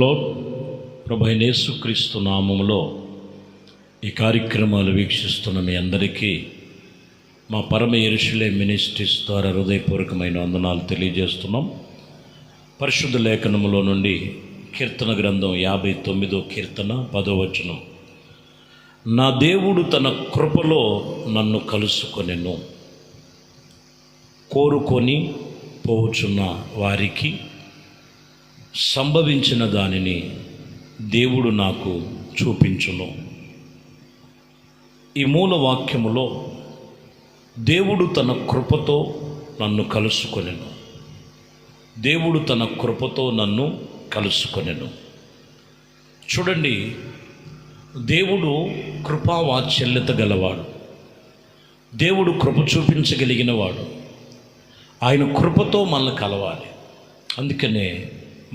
Lord. ప్రభు అయిన యేసుక్రీస్తు నామములో ఈ కార్యక్రమాలు వీక్షిస్తున్న మీ అందరికీ మా పరమ యెరూషలేము మినిస్ట్రీస్ ద్వారా హృదయపూర్వకమైన వందనాలు తెలియజేస్తున్నాం. పరిశుద్ధ లేఖనములో నుండి కీర్తన గ్రంథం 59వ కీర్తన 10వ వచనం. నా దేవుడు తన కృపలో నన్ను కలుసుకొనెను, కోరుకొని పోవుచున్న వారికి సంభవించిన దానిని దేవుడు నాకు చూపించును. ఈ మూల వాక్యములో దేవుడు తన కృపతో నన్ను కలుసుకొనెను, దేవుడు తన కృపతో నన్ను కలుసుకొనెను. చూడండి, దేవుడు కృపావాత్సల్యత గలవాడు, దేవుడు కృప చూపించగలిగిన వాడు. ఆయన కృపతో మనల్ని కలవాలి. అందుకనే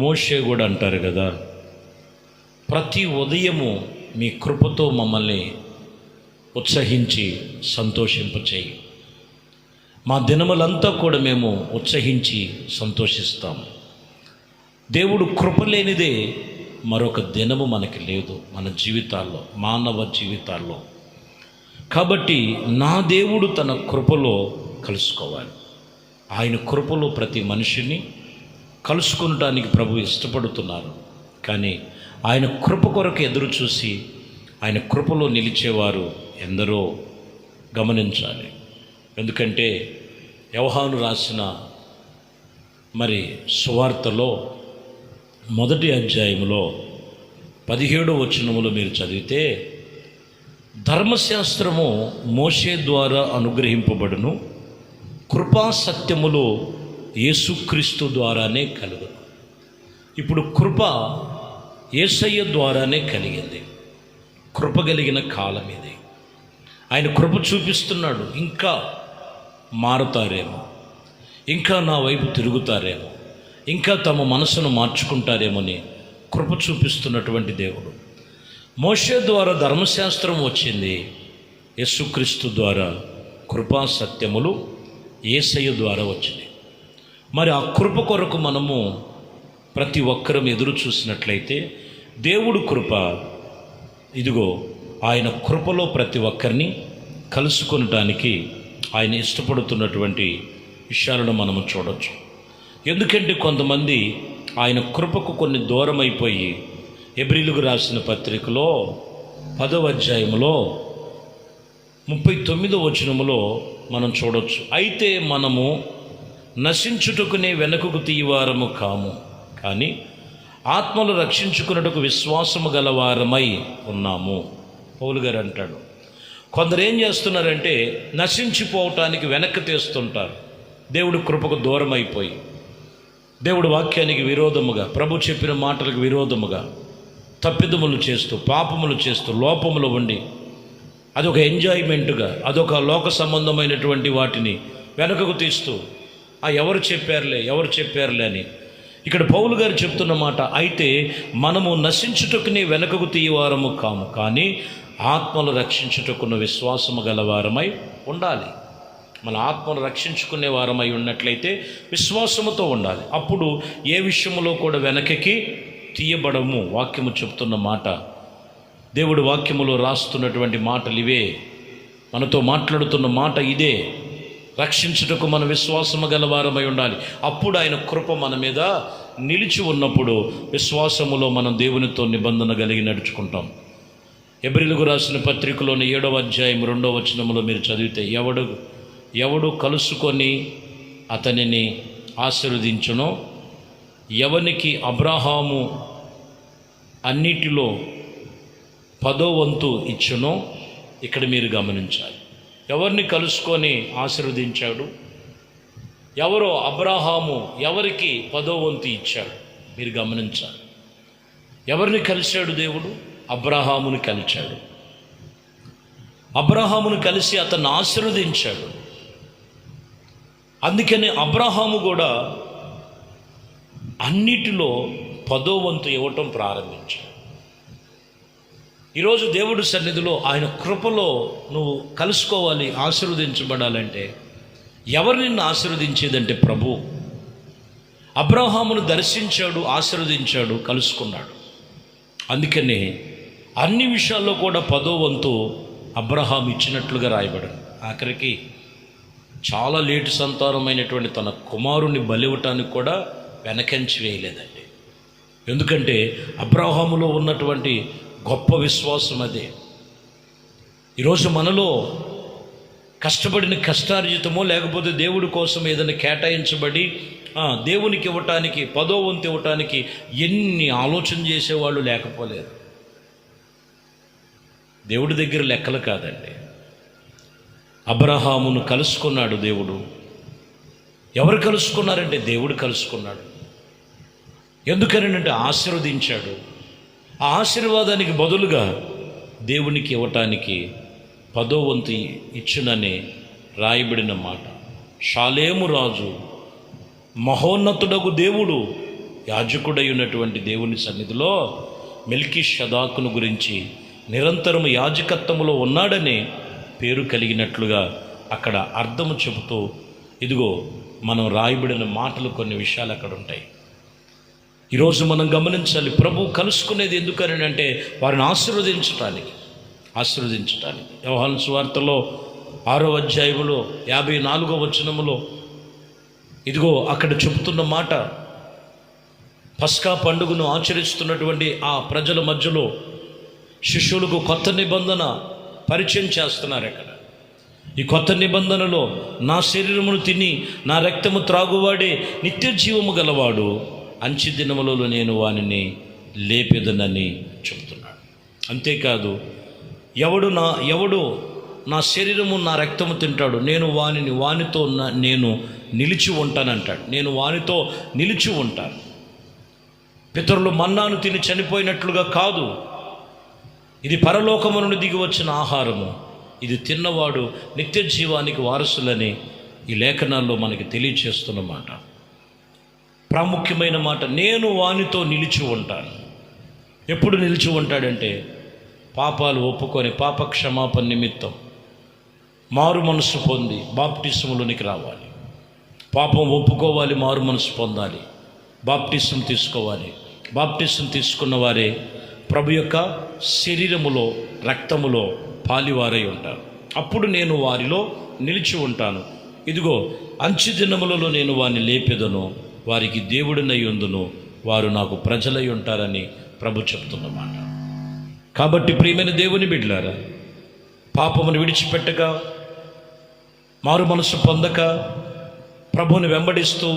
మోషే కూడా అంటారు కదా, ప్రతి ఉదయము మీ కృపతో మమ్మల్ని ఉత్సహించి సంతోషింపచేయి. మా దినములంతా కూడా మేము ఉత్సహించి సంతోషిస్తాం. దేవుడు కృప లేనిదే మరొక దినము మనకి లేదు మన జీవితాల్లో, మానవ జీవితాల్లో. కాబట్టి నా దేవుడు తన కృపలో కలుసుకోవాలి. ఆయన కృపలో ప్రతి మనిషిని కలుసుకొనడానికి ప్రభు ఇష్టపడుతున్నారు. కానీ ఆయన కృప కొరకు ఎదురు చూసి ఆయన కృపలో నిలిచేవారు ఎందరో గమనించాలి. ఎందుకంటే యోహాను రాసిన సువార్తలో 1వ అధ్యాయంలో 17వ వచనములో మీరు చదివితే, ధర్మశాస్త్రము మోషే ద్వారా అనుగ్రహింపబడును, కృపా సత్యములు యేసుక్రీస్తు ద్వారానే కలుగును. ఇప్పుడు కృప యేసయ్య ద్వారానే కలిగింది. కృప కలిగిన కాలం ఇది. ఆయన కృప చూపిస్తున్నాడు. ఇంకా మారుతారేమో, ఇంకా నా వైపు తిరుగుతారేమో, ఇంకా తమ మనసును మార్చుకుంటారేమోని కృప చూపిస్తున్నటువంటి దేవుడు. మోషే ద్వారా ధర్మశాస్త్రం వచ్చింది, యేసుక్రీస్తు ద్వారా కృపా సత్యములు యేసయ్య ద్వారా వచ్చింది. మరి ఆ కృప కొరకు మనము ప్రతి ఒక్కరం ఎదురు చూసినట్లయితే దేవుడు కృప, ఇదిగో ఆయన కృపలో ప్రతి ఒక్కరిని కలుసుకొనడానికి ఆయన ఇష్టపడుతున్నటువంటి విషయాలను మనము చూడవచ్చు. ఎందుకంటే కొంతమంది ఆయన కృపకు కొన్ని దూరం అయిపోయి, హెబ్రీయులకు రాసిన పత్రికలో 10వ అధ్యాయంలో 39వ వచనములో మనం చూడవచ్చు. అయితే మనము నశించుటకునే వెనుకకు తీయవారము కాము, కానీ ఆత్మలు రక్షించుకున్నట్టుకు విశ్వాసము గలవారమై ఉన్నాము. పౌలు గారు అంటాడు, కొందరు ఏం చేస్తున్నారంటే నశించిపోవటానికి వెనక్కి తీస్తుంటారు. దేవుడు కృపకు దూరం అయిపోయి, దేవుడు వాక్యానికి విరోధముగా, ప్రభు చెప్పిన మాటలకు విరోధముగా తప్పిదములు చేస్తూ, పాపములు చేస్తూ, లోపములు ఉండి అదొక ఎంజాయ్మెంట్గా, అదొక లోక సంబంధమైనటువంటి వాటిని వెనకకు తీస్తూ ఎవరు చెప్పారులే అని ఇక్కడ పౌలు గారు చెప్తున్న మాట, అయితే మనము నశించుటకుని వెనకకు తీయవారము కాము, కానీ ఆత్మలు రక్షించుటకున్న విశ్వాసము గలవారమై ఉండాలి. మన ఆత్మను రక్షించుకునే వారమై ఉన్నట్లయితే విశ్వాసముతో ఉండాలి. అప్పుడు ఏ విషయంలో కూడా వెనకకి తీయబడము. వాక్యము చెప్తున్న మాట, దేవుడు వాక్యములో రాస్తున్నటువంటి మాటలు ఇవే, మనతో మాట్లాడుతున్న మాట ఇదే. రక్షించుటకు మన విశ్వాసము గలవారమై ఉండాలి. అప్పుడు ఆయన కృప మన మీద నిలిచి ఉన్నప్పుడు విశ్వాసములో మనం దేవునితో నిబంధన కలిగి నడుచుకుంటాం. హెబ్రీయులకు రాసిన పత్రికలోని 7వ అధ్యాయం 2వ వచనములో మీరు చదివితే, ఎవడు కలుసుకొని అతనిని ఆశీర్వదించునో, ఎవనికి అబ్రహాము అన్నిటిలో 10వ వంతు ఇచ్చునో, ఇక్కడ మీరు గమనించాలి. ఎవరిని కలుసుకొని ఆశీర్వదించాడు? ఎవరో అబ్రహాము ఎవరికి 10వ వంతు ఇచ్చాడు? మీరు గమనించాలి. ఎవరిని కలిశాడు దేవుడు? అబ్రహామును కలిశాడు. అబ్రహామును కలిసి అతన్ని ఆశీర్వదించాడు. అందుకనే అబ్రహాము కూడా అన్నిటిలో 10వ వంతు ఇవ్వటం ప్రారంభించాడు. ఈరోజు దేవుడి సన్నిధిలో ఆయన కృపలో నువ్వు కలుసుకోవాలి, ఆశీర్వదించబడాలంటే ఎవరు నిన్ను ఆశీర్వదించేదంటే ప్రభు. అబ్రహామును దర్శించాడు, ఆశీర్వదించాడు, కలుసుకున్నాడు. అందుకనే అన్ని విషయాల్లో కూడా 10వ వంతు అబ్రహాం ఇచ్చినట్లుగా రాయబడింది. ఆఖరికి చాలా లేటు సంతానమైనటువంటి తన కుమారుని బలివ్వటానికి కూడా వెనకంచి వేయలేదండి. ఎందుకంటే అబ్రహాములో ఉన్నటువంటి గొప్ప విశ్వాసం అదే. ఈరోజు మనలో కష్టపడిన కష్టార్జితమో లేకపోతే దేవుడి కోసం ఏదైనా కేటాయించబడి దేవునికి ఇవ్వటానికి 10వ వంతు ఇవ్వటానికి ఎన్ని ఆలోచన చేసేవాళ్ళు లేకపోలేరు. దేవుడి దగ్గర లెక్కలు కాదండి. అబ్రహామును కలుసుకున్నాడు దేవుడు. ఎవరు కలుసుకున్నారంటే దేవుడు కలుసుకున్నాడు. ఎందుకనంటే ఆశీర్వదించాడు. ఆ ఆశీర్వాదానికి బదులుగా దేవునికి ఇవ్వటానికి 10వ వంతు ఇచ్చునని రాయబడిన మాట. షాలేము రాజు మహోన్నతుడగు దేవుడు యాజకుడై ఉన్నటువంటి దేవుని సన్నిధిలో మెల్కీషెదెకును గురించి నిరంతరము యాజకత్వములో ఉన్నాడని పేరు కలిగినట్లుగా అక్కడ అర్థము చెబుతూ, ఇదిగో మనం రాయబడిన మాటలు కొన్ని విషయాలు అక్కడ ఉంటాయి. ఈరోజు మనం గమనించాలి, ప్రభు కలుసుకునేది ఎందుకని అంటే వారిని ఆశీర్వదించటానికి. యోహాను సువార్తలో 6వ అధ్యాయములో 54వ వచనములో ఇదిగో అక్కడ చెబుతున్న మాట, పస్కా పండుగను ఆచరిస్తున్నటువంటి ఆ ప్రజల మధ్యలో శిష్యులకు కొత్త నిబంధన పరిచయం చేస్తున్నారు. అక్కడ ఈ కొత్త నిబంధనలో నా శరీరమును తిని నా రక్తము త్రాగువాడే నిత్య జీవము గలవాడు, అంచె దినములలో నేను వానిని లేపెదనని చెబుతున్నాడు. అంతేకాదు, ఎవడు నా శరీరము నా రక్తము తింటాడు, నేను వానితో నేను నిలిచి ఉంటానంటాడు. నేను వానితో నిలిచి ఉంటాను. పితరులు మన్నాను తిని చనిపోయినట్లుగా కాదు, ఇది పరలోకము నుండి దిగి వచ్చిన ఆహారము, ఇది తిన్నవాడు నిత్య జీవానికి వారసులని ఈ లేఖనాల్లో మనకి తెలియచేస్తున్నమాట. ప్రాముఖ్యమైన మాట, నేను వానితో నిలిచి ఉంటాను. ఎప్పుడు నిలిచి ఉంటాడంటే పాపాలు ఒప్పుకొని పాప క్షమాపణ నిమిత్తం మారు మనసు పొంది బాప్టిసంలోనికి రావాలి. పాపం ఒప్పుకోవాలి, మారు మనసు పొందాలి, బాప్టిసం తీసుకోవాలి. బాప్టిసం తీసుకున్న వారే ప్రభు యొక్క శరీరములో రక్తములో పాలివారై ఉంటారు. అప్పుడు నేను వారిలో నిలిచి ఉంటాను. ఇదిగో అంచె దినములలో నేను వారిని లేపెదను, వారికి దేవుడినై ఉందును, వారు నాకు ప్రజలై ఉంటారని ప్రభు చెప్తున్నమాట. కాబట్టి ప్రియమైన దేవుని బిడ్డలారా, పాపమును విడిచిపెట్టక, మారు మనసు పొందక, ప్రభువుని వెంబడిస్తూ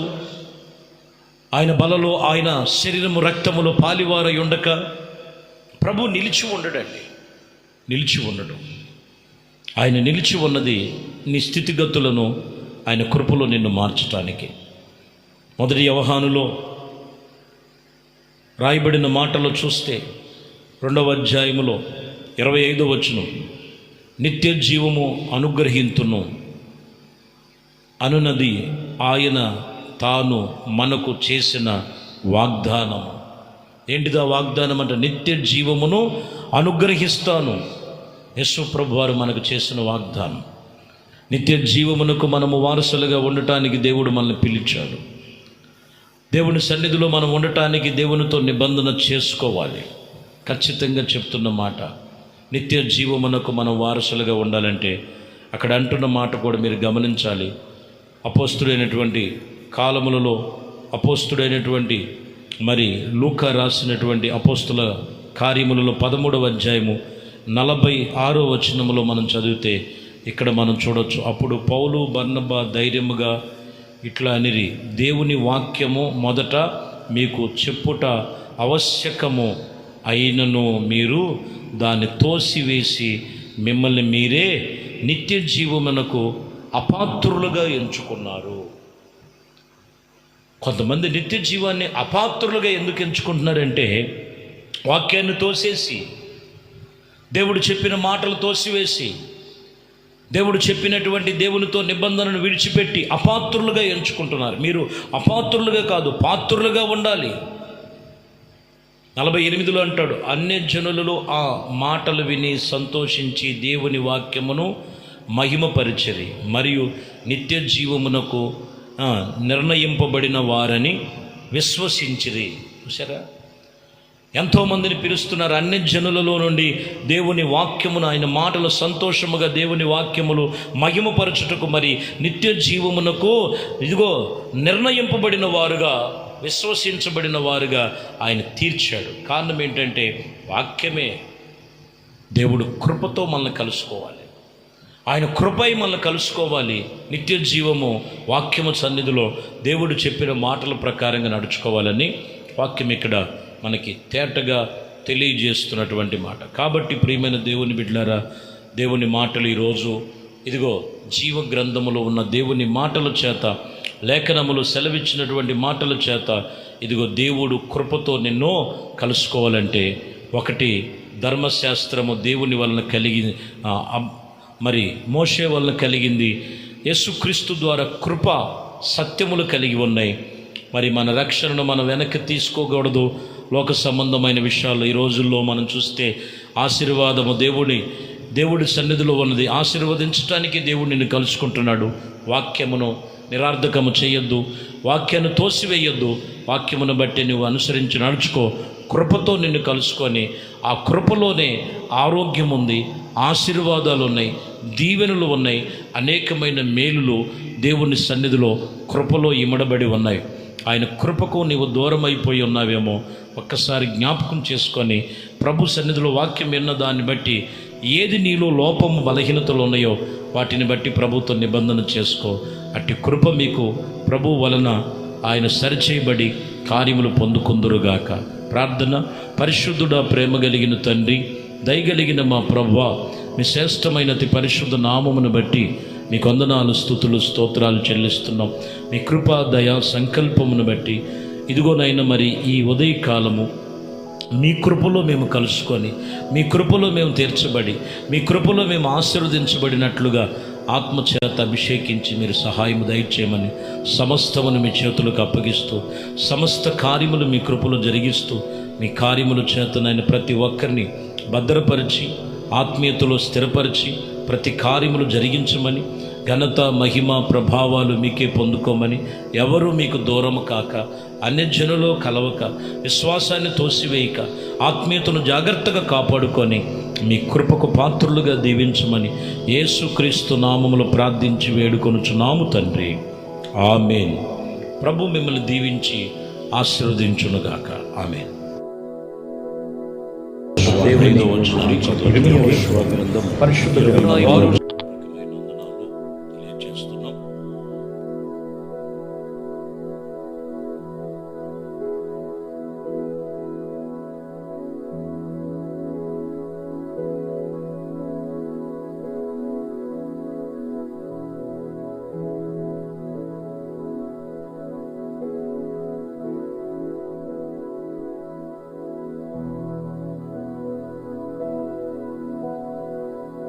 ఆయన బలలో ఆయన శరీరము రక్తములో పాలివారై ఉండక ప్రభు నిలిచి ఉండడండి. నిలిచి ఉండడం, ఆయన నిలిచి ఉన్నది నీ స్థితిగతులను ఆయన కృపలో నిన్ను మార్చటానికి. మొదటి యోహానులో రాయబడిన మాటలో చూస్తే 2వ అధ్యాయములో 25వ వచనం, నిత్య జీవము అనుగ్రహింతును అనునది ఆయన తాను మనకు చేసిన వాగ్దానం. ఏంటిదా వాగ్దానం అంటే నిత్య జీవమును అనుగ్రహిస్తాను. యేసు ప్రభు వారు మనకు చేసిన వాగ్దానం. నిత్య జీవమునకు మనము వారసులుగా ఉండటానికి దేవుడు మనల్ని పిలిచాడు. దేవుని సన్నిధిలో మనం ఉండటానికి దేవునితో నిబంధన చేసుకోవాలి. ఖచ్చితంగా చెప్తున్న మాట, నిత్య జీవమునకు మనం వారసులుగా ఉండాలంటే అక్కడ అంటున్న మాట కూడా మీరు గమనించాలి. అపోస్తుడైనటువంటి కాలములలో అపోస్తుడైనటువంటి మరి లూకా రాసినటువంటి అపోస్తుల కార్యములలో 13వ అధ్యాయము 46వ వచనములో మనం చదివితే ఇక్కడ మనం చూడొచ్చు. అప్పుడు పౌలు బర్నబా ధైర్యముగా ఇట్లా అనిరి, దేవుని వాక్యము మొదట మీకు చెప్పుట ఆవశ్యకము అయినను మీరు దాన్ని తోసివేసి మిమ్మల్ని మీరే నిత్య జీవమునకు అపాత్రులుగా ఎంచుకున్నారు. కొంతమంది నిత్య జీవాన్ని అపాత్రులుగా ఎందుకు ఎంచుకుంటున్నారంటే వాక్యాన్ని తోసేసి, దేవుడు చెప్పిన మాటలు తోసివేసి, దేవుడు చెప్పినటువంటి దేవునితో నిబంధనను విడిచిపెట్టి అపాత్రులుగా ఎంచుకుంటున్నారు. మీరు అపాత్రులుగా కాదు, పాత్రులుగా ఉండాలి. 48లో అంటాడు, అన్యజనులలో ఆ మాటలు విని సంతోషించి దేవుని వాక్యమును మహిమపరిచరి మరియు నిత్య జీవమునకు నిర్ణయింపబడిన వారని విశ్వసించిరి. చూసారా, ఎంతోమందిని పిలుస్తున్నారు అన్ని జనులలో నుండి దేవుని వాక్యమును, ఆయన మాటలు సంతోషముగా దేవుని వాక్యములు మహిమపరచుటకు, మరి నిత్య జీవమునకు ఇదిగో నిర్ణయింపబడిన వారుగా, విశ్వసించబడిన వారుగా ఆయన తీర్చాడు. కారణం ఏంటంటే వాక్యమే. దేవుడు కృపతో మనల్ని కలుసుకోవాలి, ఆయన కృపై మనల్ని కలుసుకోవాలి. నిత్య జీవము వాక్యము సన్నిధిలో దేవుడు చెప్పిన మాటల ప్రకారంగా నడుచుకోవాలని వాక్యం ఇక్కడ మనకి తేటగా తెలియజేస్తున్నటువంటి మాట. కాబట్టి ప్రియమైన దేవుని బిడ్డలారా, దేవుని మాటలు ఈరోజు ఇదిగో జీవ గ్రంథములో ఉన్న దేవుని మాటల చేత, లేఖనములు సెలవిచ్చినటువంటి మాటల చేత ఇదిగో దేవుడు కృపతో నిన్నో కలుసుకోవాలంటే, ఒకటి ధర్మశాస్త్రము దేవుని వలన కలిగి, మరి మోషే వలన కలిగింది. యేసుక్రీస్తు ద్వారా కృప సత్యములు కలిగి ఉన్నాయి. మరి మన రక్షణను మనం వెనక్కి తీసుకోకూడదు. లోక సంబంధమైన విషయాలు ఈ రోజుల్లో మనం చూస్తే ఆశీర్వాదము దేవుడి సన్నిధిలో ఉన్నది. ఆశీర్వదించడానికి దేవుడు నిన్ను కలుసుకుంటున్నాడు. వాక్యమును నిరార్థకము చేయొద్దు, వాక్యాన్ని తోసివేయొద్దు. వాక్యమును బట్టి నువ్వు అనుసరించి నడుచుకో. కృపతో నిన్ను కలుసుకొని ఆ కృపలోనే ఆరోగ్యం ఉంది, ఆశీర్వాదాలు ఉన్నాయి, దీవెనలు ఉన్నాయి, అనేకమైన మేలులు దేవుని సన్నిధిలో కృపలో ఇమడబడి ఉన్నాయి. ఆయన కృపకు నీవు దూరం అయిపోయి ఉన్నావేమో ఒక్కసారి జ్ఞాపకం చేసుకొని ప్రభు సన్నిధిలో వాక్యం విన్న దాన్ని బట్టి ఏది నీలో లోపము బలహీనతలు ఉన్నాయో వాటిని బట్టి ప్రభుతో నిబంధన చేసుకో. అట్టి కృప మీకు ప్రభు వలన ఆయన సరిచేయబడి కార్యములు పొందుకుందురుగాక. ప్రార్థన. పరిశుద్ధుడా, ప్రేమ కలిగిన తండ్రి, దయగలిగిన మా ప్రభువా, మీ శ్రేష్టమైనది పరిశుద్ధ నామమును బట్టి మీకు వందనాలు, స్తుతులు, స్తోత్రాలు చెల్లిస్తున్నాం. మీ కృపా దయ సంకల్పమును బట్టి ఇదిగోనైనా మరి ఈ ఉదయకాలము మీ కృపలో మేము కలుసుకొని, మీ కృపలో మేము తీర్చబడి, మీ కృపలో మేము ఆశీర్వదించబడినట్లుగా ఆత్మచేత అభిషేకించి మీరు సహాయము దయచేయమని సమస్తమును మీ చేతులకు అప్పగిస్తూ, సమస్త కార్యములు మీ కృపలో జరిగిస్తూ, మీ కార్యముల చేతనైన ప్రతి ఒక్కరిని భద్రపరిచి, ఆత్మీయతలో స్థిరపరిచి, ప్రతి కార్యములు జరిగించమని, ఘనత మహిమ ప్రభావాలు మీకే పొందుకోమని, ఎవరూ మీకు దూరము కాక, అన్యజనులో కలవక, విశ్వాసాన్ని తోసివేయక, ఆత్మీయతను జాగ్రత్తగా కాపాడుకొని మీ కృపకు పాత్రులుగా దీవించమని యేసుక్రీస్తు నామములో ప్రార్థించి వేడుకొనుచున్నాము తండ్రి. ఆమేన్. ప్రభు మిమ్మల్ని దీవించి ఆశీర్వదించునుగాక. ఆమేన్. దేవునితో వచ్చిన పరిశుద్ధ